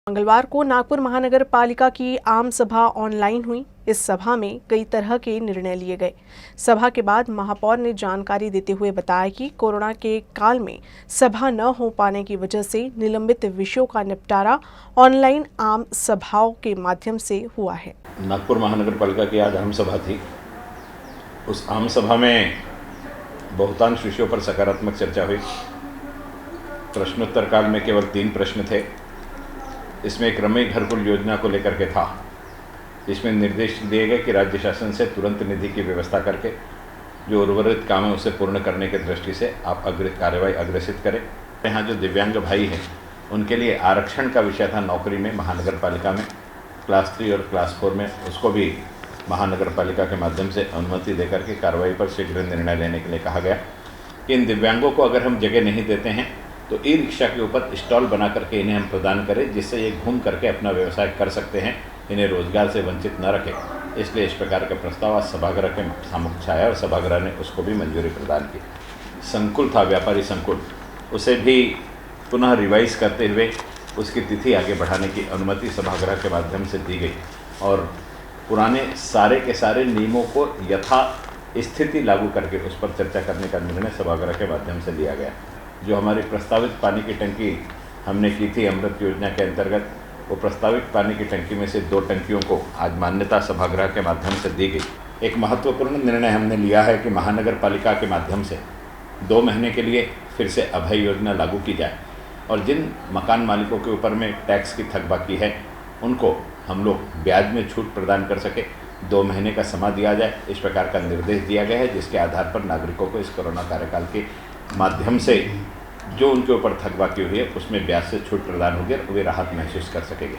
मंगलवार को नागपुर महानगर पालिका की आम सभा ऑनलाइन हुई। इस सभा में कई तरह के निर्णय लिए गए। सभा के बाद महापौर ने जानकारी देते हुए बताया कि कोरोना के काल में सभा न हो पाने की वजह से निलंबित विषयों का निपटारा ऑनलाइन आम सभाओं के माध्यम से हुआ है। नागपुर महानगर पालिका की आज आम सभा थी। उस आम सभा में बहुतांश विषयों पर सकारात्मक चर्चा हुई। प्रश्नोत्तर काल में केवल 3 प्रश्न थे। इसमें एक रमई घरकुल योजना को लेकर के था। इसमें निर्देश दिए गए कि राज्य शासन से तुरंत निधि की व्यवस्था करके जो उर्वरित काम है उसे पूर्ण करने की दृष्टि से आप कार्रवाई अग्रेसित करें। यहाँ जो दिव्यांग भाई हैं उनके लिए आरक्षण का विषय था नौकरी में महानगर पालिका में क्लास 3 और क्लास 4 में, उसको भी महानगर पालिका के माध्यम से अनुमति देकर के कार्रवाई पर शीघ्र निर्णय लेने के लिए कहा गया कि इन दिव्यांगों को अगर हम जगह नहीं देते हैं तो ई रिक्शा के ऊपर स्टॉल बना करके इन्हें हम प्रदान करें, जिससे ये घूम करके अपना व्यवसाय कर सकते हैं, इन्हें रोजगार से वंचित न रखें। इसलिए इस प्रकार का प्रस्ताव आज सभागृह के सम्मुख आया और सभागृह ने उसको भी मंजूरी प्रदान की। संकुल था व्यापारी संकुल, उसे भी पुनः रिवाइज करते हुए उसकी तिथि आगे बढ़ाने की अनुमति सभागृह के माध्यम से दी गई और पुराने सारे के सारे नियमों को यथा स्थिति लागू करके उस पर चर्चा करने का निर्णय सभागृह के माध्यम से लिया गया। जो हमारी प्रस्तावित पानी की टंकी हमने की थी अमृत योजना के अंतर्गत, वो प्रस्तावित पानी की टंकी में से 2 टंकियों को आज मान्यता सभागृह के माध्यम से दी गई। एक महत्वपूर्ण निर्णय हमने लिया है कि महानगर पालिका के माध्यम से 2 महीने के लिए फिर से अभय योजना लागू की जाए और जिन मकान मालिकों के ऊपर में टैक्स की थकबाकी है उनको हम लोग ब्याज में छूट प्रदान कर सके। 2 महीने का समय दिया जाए, इस प्रकार का निर्देश दिया गया है, जिसके आधार पर नागरिकों को इस कोरोना कार्यकाल के माध्यम से जो उनके ऊपर थकबाकी हुई है उसमें ब्याज से छूट प्रदान होगी और वे राहत महसूस कर सकेंगे।